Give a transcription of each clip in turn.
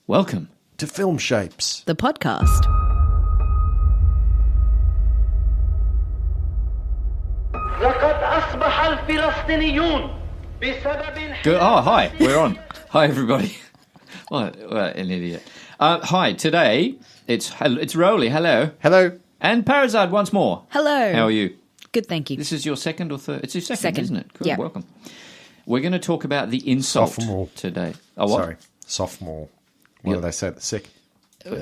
Welcome to Film Shapes, the podcast. Hi, we're on. Hi, everybody. What an idiot. Hi, today it's Roly, hello. Hello. And Parizad once more. Hello. How are you? Good, thank you. This is your second or third? It's your second. Isn't it? Good, yeah. Welcome. We're going to talk about the insult Sophomore. today. Oh, what? Sorry, sophomore. What do they say? The second?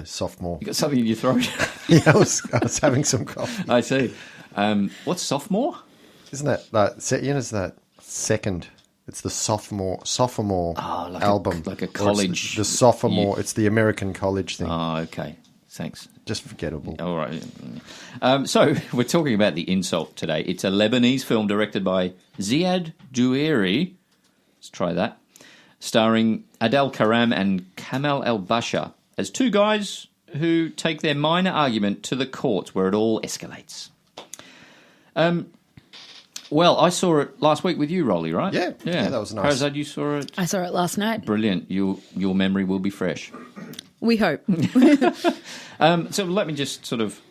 Sophomore. You got something in your throat? Yeah, I was having some coffee. I see. What's sophomore? Isn't that is that second? It's the sophomore like album. like a college. The sophomore. It's the American college thing. Oh, okay. Thanks. Just forgettable. All right. So we're talking about the insult today. It's a Lebanese film directed by Ziad Doueri. Let's try that. Starring Adel Karam and Kamal El-Bashar as two guys who take their minor argument to the courts where it all escalates. Well, I saw it last week with you, Roly, right? Yeah, that was nice. Parizad, you saw it? I saw it last night. Brilliant. Your memory will be fresh. We hope. So let me just sort of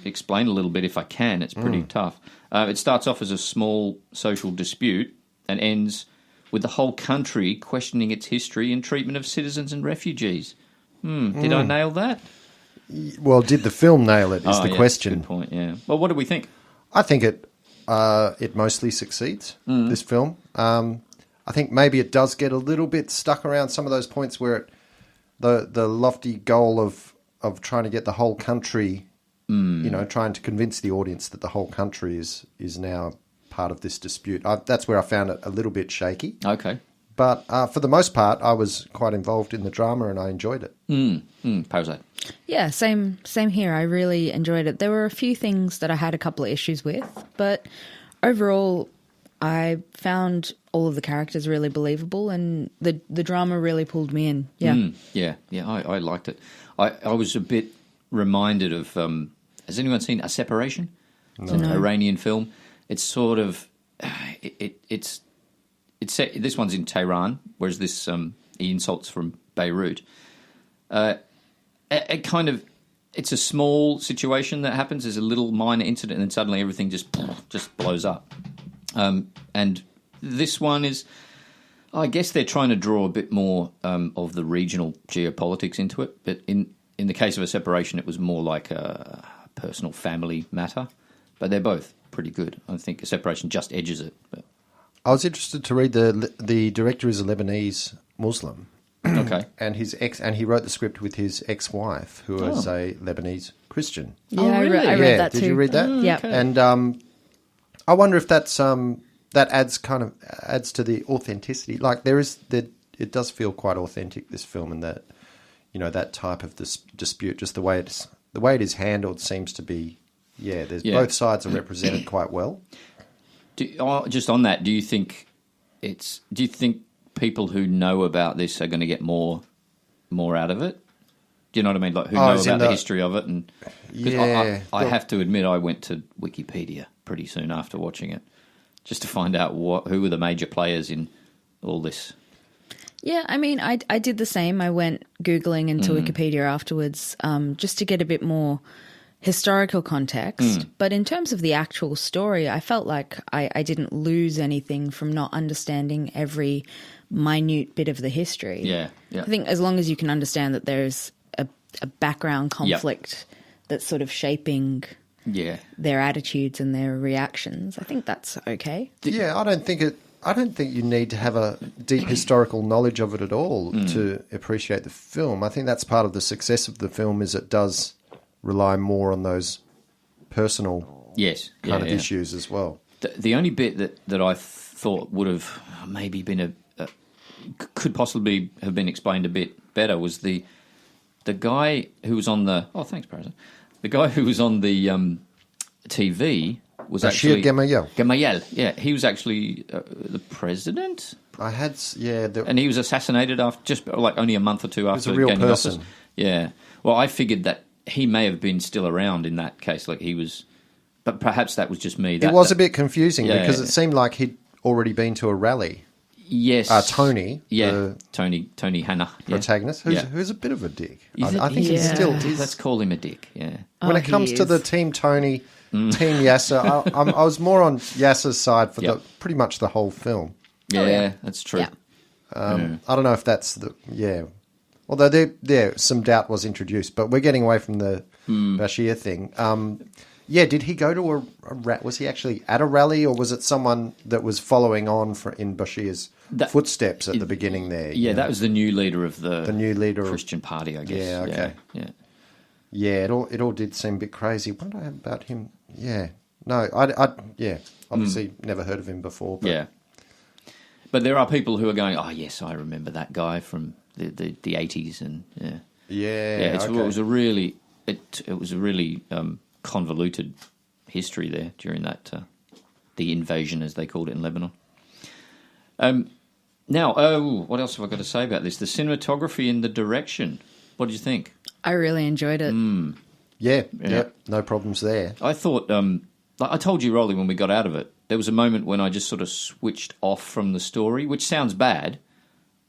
explain a little bit if I can. It's pretty tough. It starts off as a small social dispute and ends with the whole country questioning its history and treatment of citizens and refugees. Did I nail that? Well, did the film nail it? Is the question. Good point. Yeah. Well, what do we think? I think it mostly succeeds. This film. I think maybe it does get a little bit stuck around some of those points where the lofty goal of trying to get the whole country, trying to convince the audience that the whole country is now part of this dispute. That's where I found it a little bit shaky. Okay. But for the most part, I was quite involved in the drama and I enjoyed it. Parizad. Yeah, same here. I really enjoyed it. There were a few things that I had a couple of issues with, but overall, I found all of the characters really believable and the drama really pulled me in. Yeah. I liked it. I was a bit reminded of, has anyone seen A Separation? No. It's an Iranian film. It's sort of, it's set, this one's in Tehran, whereas this, he insults from Beirut. It's a small situation that happens. There's a little minor incident and then suddenly everything just blows up. And this one is, I guess they're trying to draw a bit more of the regional geopolitics into it. But in the case of A Separation, it was more like a personal family matter. But they're both pretty good. I think A Separation just edges it. But. I was interested to read the director is a Lebanese Muslim. Okay. And he wrote the script with his ex-wife, who is a Lebanese Christian. Yeah, really? I read that too. Did you read that? Yeah. Okay. And I wonder if that's that adds to the authenticity. Like it does feel quite authentic, this film, and that that type of this dispute, just the way it is handled seems to be. Yeah, both sides are represented quite well. Just on that, do you think people who know about this are going to get more out of it? Do you know what I mean? Like who know about the history of it? And I have to admit, I went to Wikipedia pretty soon after watching it, just to find out who were the major players in all this. Yeah, I mean, I did the same. I went Googling into Wikipedia afterwards just to get a bit more historical context. But in terms of the actual story, I felt like I didn't lose anything from not understanding every minute bit of the history. Yeah. I think as long as you can understand that there's a background conflict that's sort of shaping their attitudes and their reactions, I think that's okay. Yeah, I don't think you need to have a deep historical knowledge of it at all to appreciate the film. I think that's part of the success of the film is it does rely more on those personal kind of issues as well. The only bit that I thought would have maybe been could possibly have been explained a bit better was the guy who was on the thanks, Parizad. The guy who was on the TV was actually Gemayel. Yeah, he was actually the president. And he was assassinated after just like only a month or two after he was a real gaining person. office. Yeah. Well, I figured that he may have been still around in that case, like he was, but perhaps that was just me. It was a bit confusing because it seemed like he'd already been to a rally. Yes. Tony. Yeah, The Tony Hanna. Yeah. protagonist, who's a bit of a dick. I think he Yeah. still is. Let's call him a dick, yeah. When it he comes to is. the Team Tony, Team Yasser, I was more on Yasser's side for pretty much the whole film. Yeah, that's true. Yeah. I don't know if that's although there some doubt was introduced, but we're getting away from the Bashir thing. Did he go to was he actually at a rally, or was it someone that was following on in Bashir's footsteps at the beginning there? Yeah, that was the new leader of the new leader Christian party, I guess. Yeah, okay. Yeah. It all did seem a bit crazy. What did I have about him? Yeah. No, obviously never heard of him before. But Yeah. But there are people who are going, oh, yes, I remember that guy from the 80s. And it was a really convoluted history there during that, the invasion, as they called it in Lebanon. Now, what else have I got to say about this? The cinematography and the direction. What did you think? I really enjoyed it. Yeah, no problems there. I thought, like I told you, Rolly, when we got out of it, there was a moment when I just sort of switched off from the story, which sounds bad.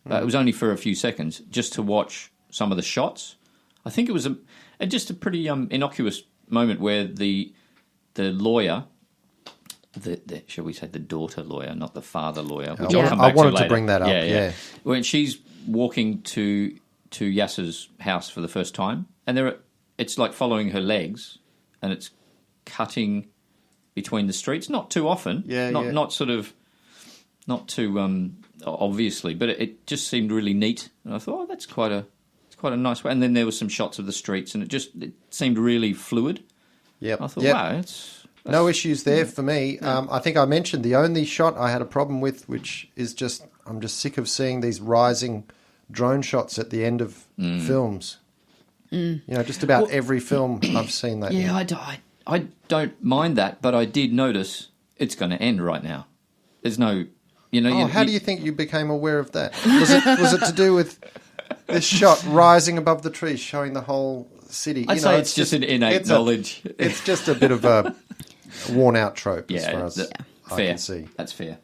It was only for a few seconds, just to watch some of the shots. I think it was just a pretty innocuous moment where the lawyer, shall we say the daughter lawyer, not the father lawyer, which I'll come back I wanted to to bring that up. Yeah. When she's walking to Yasser's house for the first time, and it's like following her legs, and it's cutting between the streets, not too often, not too obviously, but it just seemed really neat, and I thought, that's quite a nice way. And then there were some shots of the streets, and it seemed really fluid. Yep. I thought, wow, that's no issues there for me. I think I mentioned the only shot I had a problem with, which is I'm just sick of seeing these rising drone shots at the end of films. Just about every film I've seen that. Yeah, I don't mind that, but I did notice it's going to end right now. There's no, how do you think you became aware of that? Was it to do with this shot rising above the trees, showing the whole city? I'd say it's just an innate knowledge. It's just a bit of a worn-out trope, as far as I fair. can see. That's fair.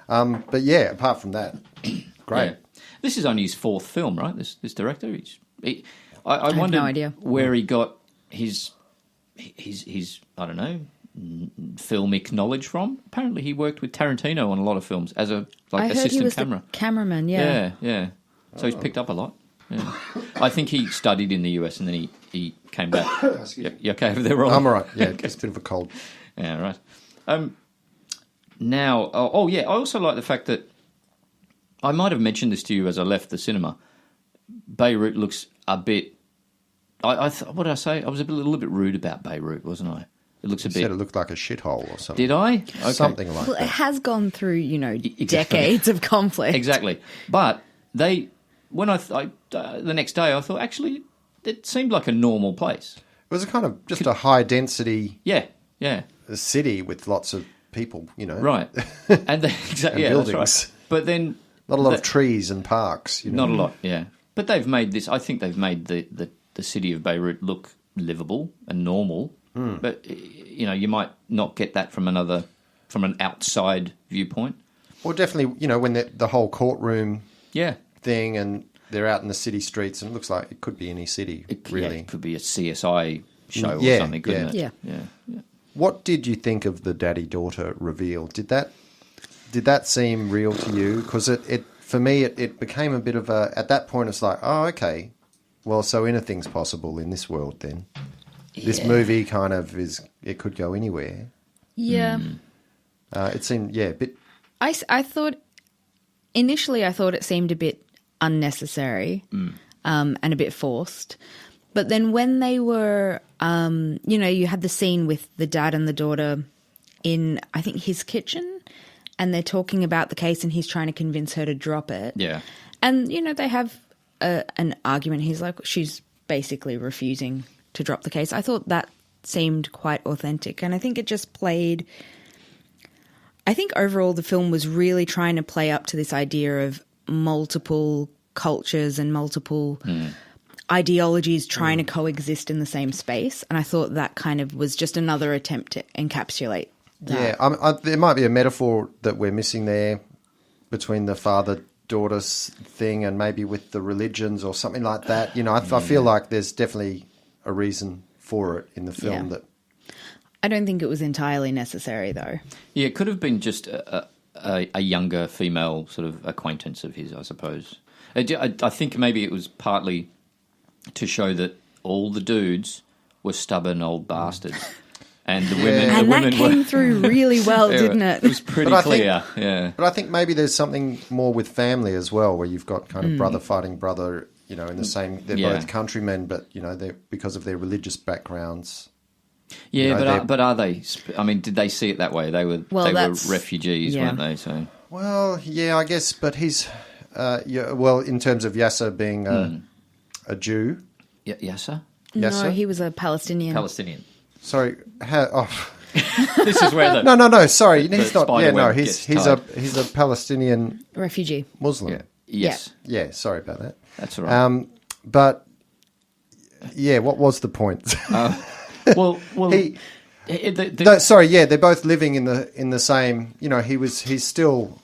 But yeah, apart from that, great. Yeah. This is only his fourth film, right? This director. I have wonder no idea where he got his I don't know, filmic knowledge from. Apparently, he worked with Tarantino on a lot of films as a assistant he was camera. The cameraman. Yeah. So he's picked up a lot. Yeah. I think he studied in the US and then he came back. You okay over there, Rob? I'm all right. Yeah, just a bit of a cold. Yeah, right. Now, I also like the fact that I might have mentioned this to you as I left the cinema. Beirut looks a bit. What did I say? I was a little bit rude about Beirut, wasn't I? It looks You a bit. said it looked like a shithole or something. Did I? Okay. Something like Well, that. it has gone through, decades of conflict. Exactly. But when the next day, I thought actually it seemed like a normal place. It was a kind of just a high density city with lots of people, Right. And exactly, and buildings. That's right. But then not a lot of trees and parks. Not a lot, yeah. But they've made this. I think they've made the city of Beirut look livable and normal. But you might not get that from an outside viewpoint. Well, definitely, when the whole courtroom thing, and they're out in the city streets, and it looks like it could be any city, really. It could be a CSI show or something, couldn't it? Yeah. What did you think of the daddy-daughter reveal? Did that seem real to you? Because for me, it became a bit of a... At that point, it's like, oh, okay. Well, so anything's possible in this world then. This movie kind of is... It could go anywhere. Yeah. It seemed, a bit... I thought... Initially, I thought it seemed a bit unnecessary and a bit forced. But then when they were... you had the scene with the dad and the daughter in, I think, his kitchen, and they're talking about the case and he's trying to convince her to drop it. Yeah. And, they have an argument. He's like, she's basically refusing to drop the case. I thought that seemed quite authentic. And I think it just played... I think overall the film was really trying to play up to this idea of multiple cultures and multiple ideologies trying to coexist in the same space. And I thought that kind of was just another attempt to encapsulate that. Yeah, there might be a metaphor that we're missing there between the father-daughter thing and maybe with the religions or something like that. You know, I feel like there's definitely a reason for it in the film that... I don't think it was entirely necessary, though. Yeah, it could have been just a younger female sort of acquaintance of his, I suppose. I think maybe it was partly to show that all the dudes were stubborn old bastards. And the women, and that came through really well, didn't it? It was pretty clear, yeah. But I think maybe there's something more with family as well, where you've got kind of brother fighting brother, you know, in the same... They're both countrymen, but, you know, they're because of their religious backgrounds... Yeah, you know, but are they? I mean, did they see it that way? They were refugees, weren't they? So well, yeah, I guess. But he's in terms of Yasser being a Jew. Yasser? No, he was a Palestinian. Sorry, this is where the no. Sorry, he's not. Yeah, no, he's a Palestinian refugee Muslim. Yeah. Yes. Yeah. Sorry about that. That's all right. But yeah, what was the point? Well, they're both living in the same. You know, he's still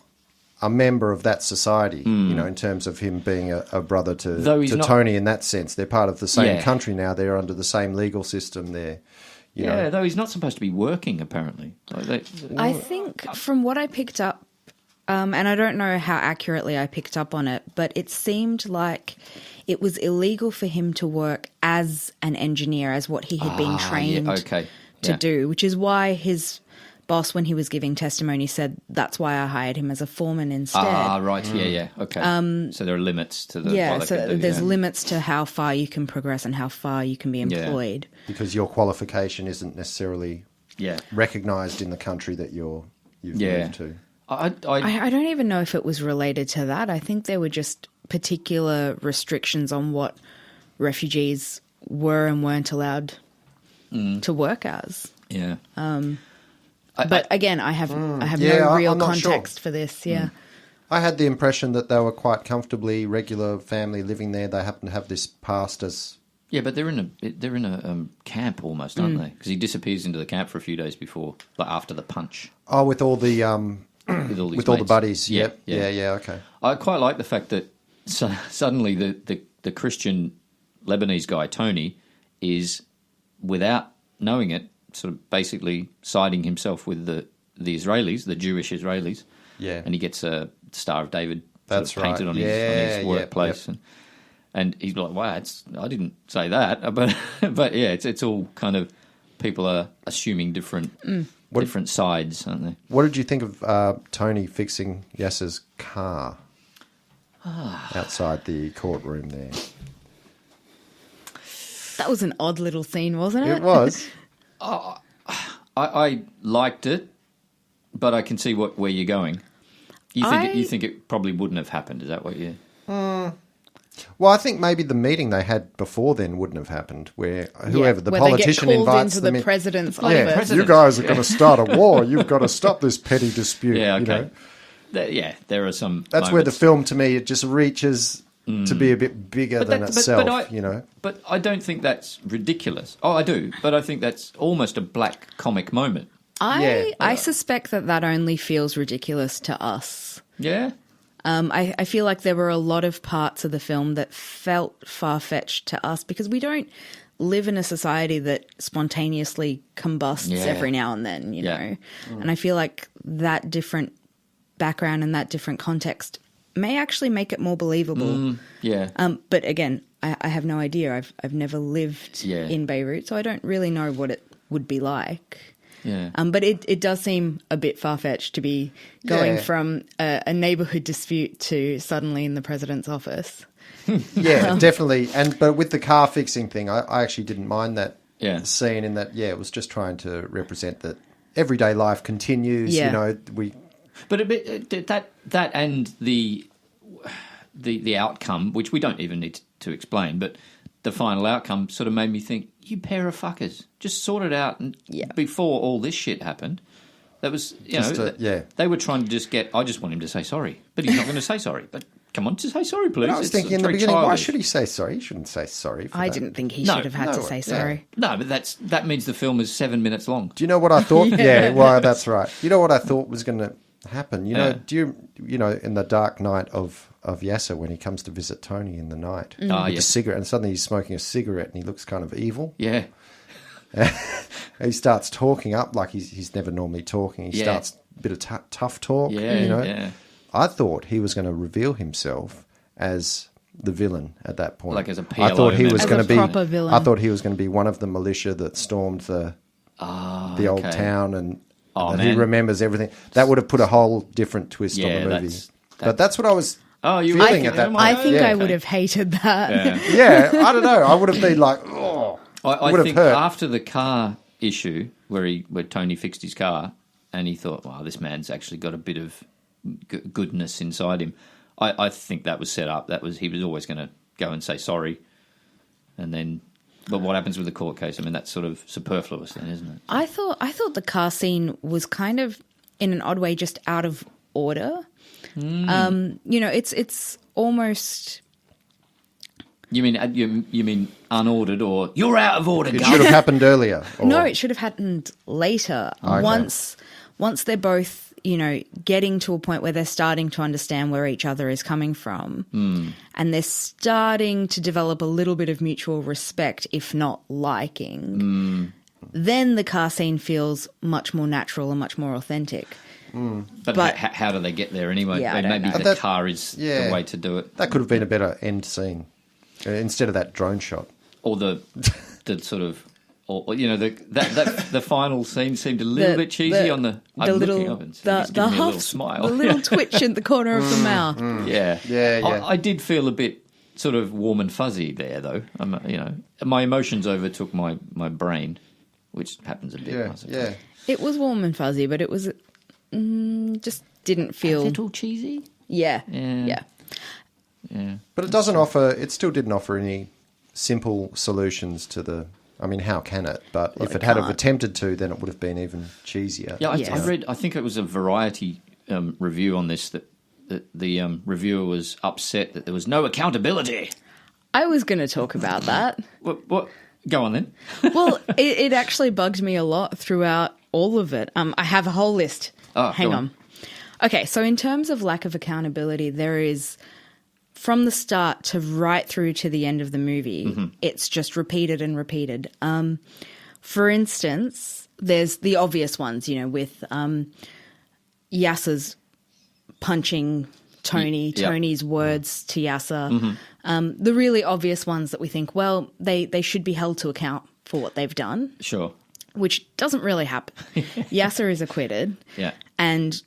a member of that society. You know, in terms of him being a brother to Tony in that sense. They're part of the same country now. They're under the same legal system. You know. Though he's not supposed to be working apparently. I think from what I picked up, and I don't know how accurately I picked up on it, but it seemed like it was illegal for him to work as an engineer, as what he had been trained to do, which is why his boss, when he was giving testimony, said that's why I hired him as a foreman instead. Right, okay. So there are limits to the there's limits to how far you can progress and how far you can be employed. Because your qualification isn't necessarily recognised in the country that you've moved to. I don't even know if it was related to that. I think there were just particular restrictions on what refugees were and weren't allowed to work as. Yeah. But again, I have no real context for this. Yeah. I had the impression that they were quite comfortably regular family living there. They happen to have this past as... Yeah, but they're in a camp almost, aren't they? Because he disappears into the camp for a few days before, like after the punch. Oh, with all the with all the buddies. Yeah, okay. I quite like the fact that suddenly the Christian Lebanese guy Tony is, without knowing it, sort of basically siding himself with the Israelis, the Jewish Israelis. Yeah, and he gets a Star of David right. painted on his workplace. Yep. And he's like, "Wow, I didn't say that," but yeah, it's all kind of people are assuming different sides, aren't they? What did you think of Tony fixing Yasser's car outside the courtroom there? That was an odd little scene, wasn't it? It was. I liked it, but I can see where you're going. You think it probably wouldn't have happened? Is that what you? Well, I think maybe the meeting they had before then wouldn't have happened, where whoever the politician invites them into the president's office. You guys are going to start a war. You've got to stop this petty dispute. Yeah, okay. You know? There are some. That's moments where the film, to me, it just reaches to be a bit bigger than itself. You know. But I don't think that's ridiculous. Oh, I do, but I think that's almost a black comic moment. I suspect that only feels ridiculous to us. Yeah. I feel like there were a lot of parts of the film that felt far-fetched to us because we don't live in a society that spontaneously combusts every now and then, you know. And I feel like that different background and that different context may actually make it more believable. But again, I have no idea. I've never lived in Beirut, so I don't really know what it would be like. Yeah. But it does seem a bit far-fetched to be going from a neighbourhood dispute to suddenly in the president's office. Yeah, definitely. But with the car fixing thing, I actually didn't mind that scene in that, it was just trying to represent that everyday life continues, you know. But that and the outcome, which we don't even need to explain, but the final outcome sort of made me think, you pair of fuckers, just sort it out before all this shit happened. That was, they were trying to just I just want him to say sorry, but he's not going to say sorry. But come on, just say sorry, please. I was thinking in the beginning, why should he say sorry? He shouldn't say sorry for I that. didn't think he should have had to say sorry. No, but that means the film is 7 minutes long. Do you know what I thought? Well, that's right. You know what I thought was going to happen. You know, you know in the dark night of Yasser when he comes to visit Tony in the night with a cigarette, and suddenly he's smoking a cigarette and he looks kind of evil. Yeah. He starts talking up like he's never normally talking. He starts a bit of tough talk. Yeah, you know. yeah. I thought he was going to reveal himself as the villain at that point. Like as a PLO I thought he was As going a to be. proper villain. I thought he was going to be one of the militia that stormed the old town and that he remembers everything. That would have put a whole different twist on the movie. But that's what I was feeling at that point. I think I would have hated that. Yeah, I don't know. I would have been like, oh. I think after the car issue where Tony fixed his car and he thought, wow, this man's actually got a bit of goodness inside him. I think that was set up. He was always going to go and say sorry, and then. But what happens with the court case? I mean, that's sort of superfluous, then, isn't it? I thought the car scene was kind of, in an odd way, just out of order. You know, it's almost. You mean unordered, or you're out of order? It should have happened earlier. Or... No, it should have happened later. Okay. Once they're both, you know, getting to a point where they're starting to understand where each other is coming from, and they're starting to develop a little bit of mutual respect, if not liking, then the car scene feels much more natural and much more authentic. But how do they get there anyway? Yeah, I don't maybe know. the car is the way to do it. That could have been a better end scene instead of that drone shot, or the sort of. Or, you know, the final scene seemed a little bit cheesy on the little the half smile, the little twitch in the corner of the mouth. Yeah. I did feel a bit sort of warm and fuzzy there, though. You know, my emotions overtook my brain, which happens a bit. Yeah. It was warm and fuzzy, but it was just didn't feel a little cheesy. Yeah. But it doesn't offer. It still didn't offer any simple solutions to the. I mean, how can it? But if it had have attempted to, then it would have been even cheesier. Yeah, I read. I think it was a Variety review on this that the reviewer was upset that there was no accountability. I was going to talk about that. What? Go on then. Well, it actually bugged me a lot throughout all of it. I have a whole list. Hang on. Okay, so in terms of lack of accountability, there is. From the start to right through to the end of the movie, it's just repeated and repeated. For instance, there's the obvious ones, you know, with Yasser's punching Tony, Tony's words to Yasser. The really obvious ones that we think, well, they should be held to account for what they've done. Sure. Which doesn't really happen. Yasser is acquitted. Yeah. And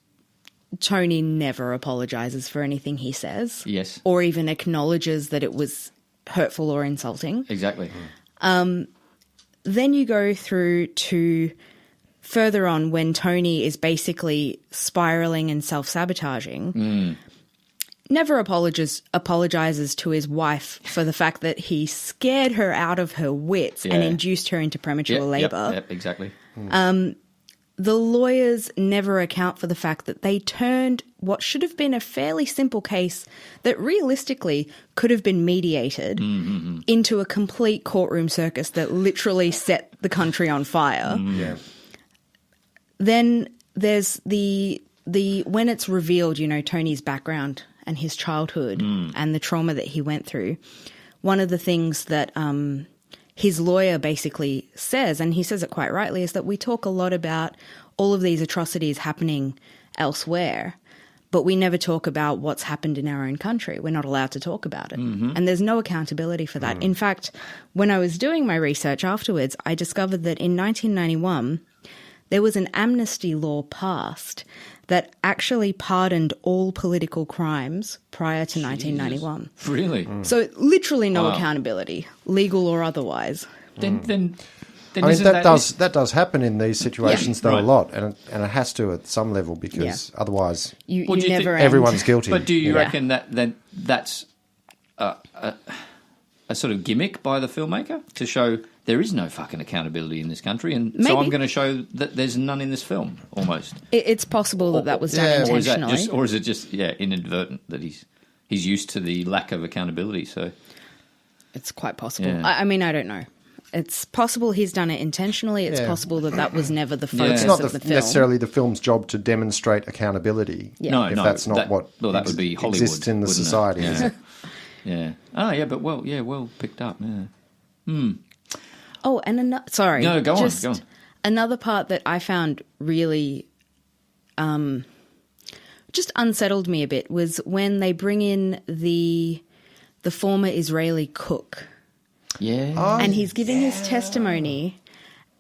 Tony never apologizes for anything he says. Yes. Or even acknowledges that it was hurtful or insulting. Exactly. Then you go through to further on when Tony is basically spiraling and self-sabotaging. Never apologizes to his wife for the fact that he scared her out of her wits and induced her into premature labor. Yep, exactly. The lawyers never account for the fact that they turned what should have been a fairly simple case that realistically could have been mediated into a complete courtroom circus that literally set the country on fire. Then there's the when it's revealed, you know, Tony's background and his childhood and the trauma that he went through. One of the things that his lawyer basically says, and he says it quite rightly, is that we talk a lot about all of these atrocities happening elsewhere, but we never talk about what's happened in our own country. We're not allowed to talk about it. And there's no accountability for that. In fact, when I was doing my research afterwards, I discovered that in 1991, there was an amnesty law passed that actually pardoned all political crimes prior to 1991. Really? So literally no accountability, legal or otherwise. Then I mean, that does happen in these situations though a lot, and it has to at some level because otherwise you never end. Everyone's guilty. But do you reckon that's a sort of gimmick by the filmmaker to show there is no fucking accountability in this country, and so I'm going to show that there's none in this film, almost. It's possible that was done intentionally. Or is it just inadvertent that he's used to the lack of accountability? So it's quite possible. I mean, I don't know. It's possible he's done it intentionally. It's possible that was never the focus It's not of the film. necessarily the film's job to demonstrate accountability. Yeah. No, if no, that's not what that would be Hollywood, exists in the wouldn't it? society. Yeah. Is it? Yeah. Oh, yeah, but well picked up. Yeah. Oh, and sorry. No, go on. Another part that I found really just unsettled me a bit was when they bring in the former Israeli cook. Yeah. Oh, And he's giving his testimony,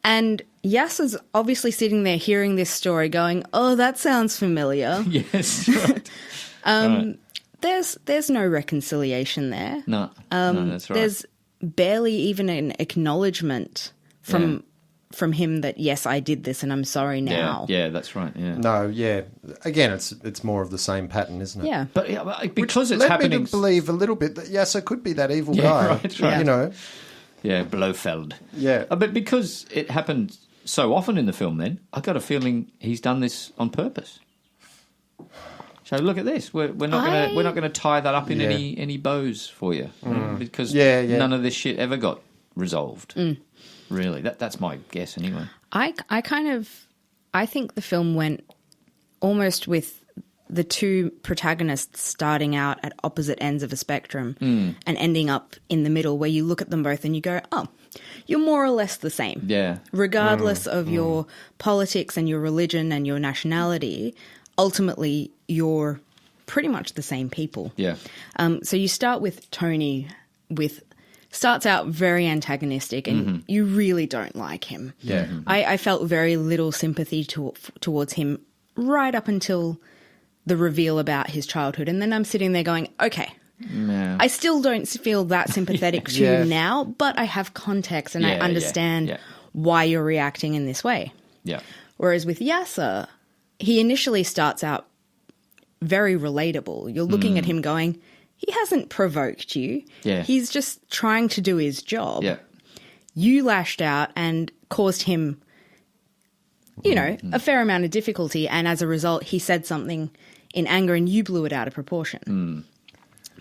and Yasser's obviously sitting there hearing this story going, oh, that sounds familiar. Yes. Right. There's no reconciliation there. No, that's right. There's barely even an acknowledgement from him that, yes, I did this and I'm sorry now. Yeah, that's right. Yeah. No, yeah. Again, it's more of the same pattern, isn't it? Yeah. But because it's Led happening. me to believe a little bit that Yasser could be that evil Yeah, guy. right. Yeah. You know. Yeah, Blofeld. Yeah. But because it happened so often in the film, then I got a feeling he's done this on purpose. So look at this. We're not going to tie that up in any bows for you because none of this shit ever got resolved. Really, that's my guess anyway. I think the film went almost with the two protagonists starting out at opposite ends of a spectrum and ending up in the middle, where you look at them both and you go, oh, you're more or less the same. Yeah. Regardless of your politics and your religion and your nationality, ultimately you're pretty much the same people. Yeah. So you start with Tony starts out very antagonistic and you really don't like him. Yeah. I felt very little sympathy towards him right up until the reveal about his childhood. And then I'm sitting there going, okay, I still don't feel that sympathetic to you now, but I have context and I understand why you're reacting in this way. Yeah. Whereas with Yasser, he initially starts out very relatable. You're looking at him going, he hasn't provoked you. Yeah. He's just trying to do his job. Yeah. You lashed out and caused him, a fair amount of difficulty. And as a result, he said something in anger and you blew it out of proportion.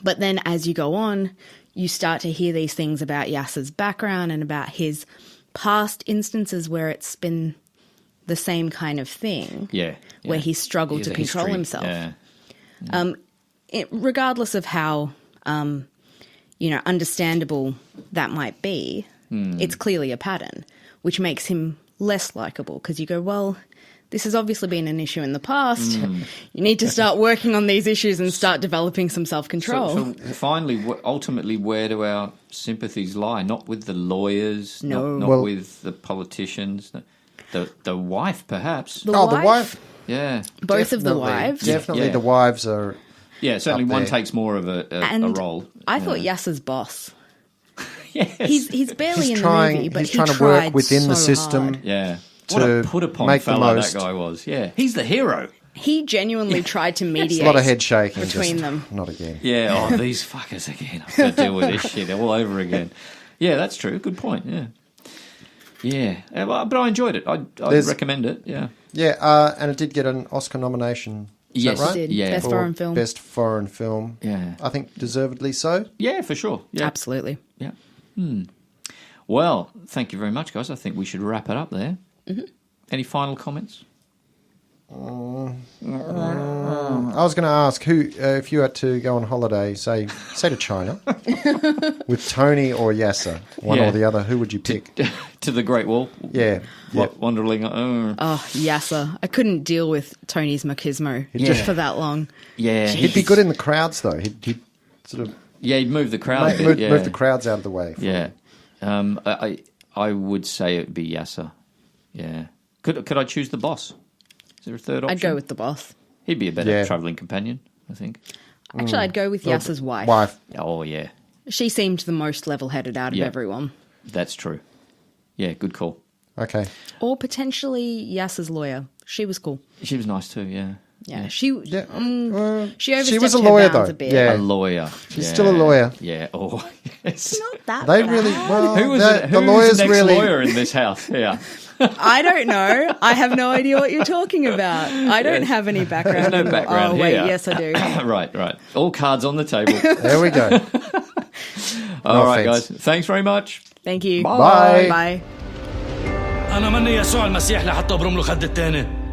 But then as you go on, you start to hear these things about Yasser's background and about his past instances where it's been the same kind of thing. Yeah. Where he struggled to control himself. Yeah. Regardless of how, understandable that might be, it's clearly a pattern, which makes him less likable because you go, well, this has obviously been an issue in the past. You need to start working on these issues and start developing some self-control. So finally, ultimately, where do our sympathies lie? Not with the lawyers, not with the politicians, the wife, perhaps. The wife. Yeah. Both of the wives. Definitely the wives are... Yeah, certainly one there. takes more of a role. I thought Yasser's boss. Yes. He's barely He's in trying, the movie, but he's he trying to tried work within the so system. hard. Yeah. To What a put-upon make the fella most. that guy was. Yeah. He's the hero. He genuinely tried to mediate A lot of head shaking between just, them. Not again. Yeah. Oh, these fuckers again. I've got to deal with this shit all over again. Yeah, that's true. Good point. Yeah. Yeah. But I enjoyed it. I'd recommend it. Yeah. Yeah, and it did get an Oscar nomination. Is Yes. that right? Did. Yeah. Best For foreign film. Best foreign film. Yeah. I think deservedly so. Yeah, for sure. Yeah. Absolutely. Yeah. Well, thank you very much, guys. I think we should wrap it up there. Any final comments? I was going to ask who, if you had to go on holiday, say to China, with Tony or Yasser, one or the other, who would you pick? To the Great Wall? Yeah. Wanderling. Oh, Yasser. I couldn't deal with Tony's machismo for that long. Yeah. He'd be good in the crowds, though. He'd sort of Yeah, he'd move the crowd a move bit. Yeah. the crowds out of the way. Yeah. I would say it would be Yasser. Yeah. Could I choose the boss? Is there a third option? I'd go with the boss. He'd be a better travelling companion, I think. Actually, I'd go with Yasser's wife. Oh, yeah. She seemed the most level-headed out of everyone. That's true. Yeah, good call. Okay. Or potentially Yasser's lawyer. She was cool. She was nice too, yeah. Yeah, she overstepped she was a her lawyer, bounds though. a bit. Yeah. A lawyer. She's still a lawyer. Yeah. Oh, yes. Not that They bad. really well. Who was the lawyers the next really. lawyer in this house? Yeah. I don't know. I have no idea what you're talking about. I don't have any background. There's no background Oh, wait, here. yes, I do. Right. All cards on the table. There we go. All right, offense. guys. Thanks very much. Thank you. Bye. Bye. أنا مني يسوع المسيح لحتى أبرم له خد التاني.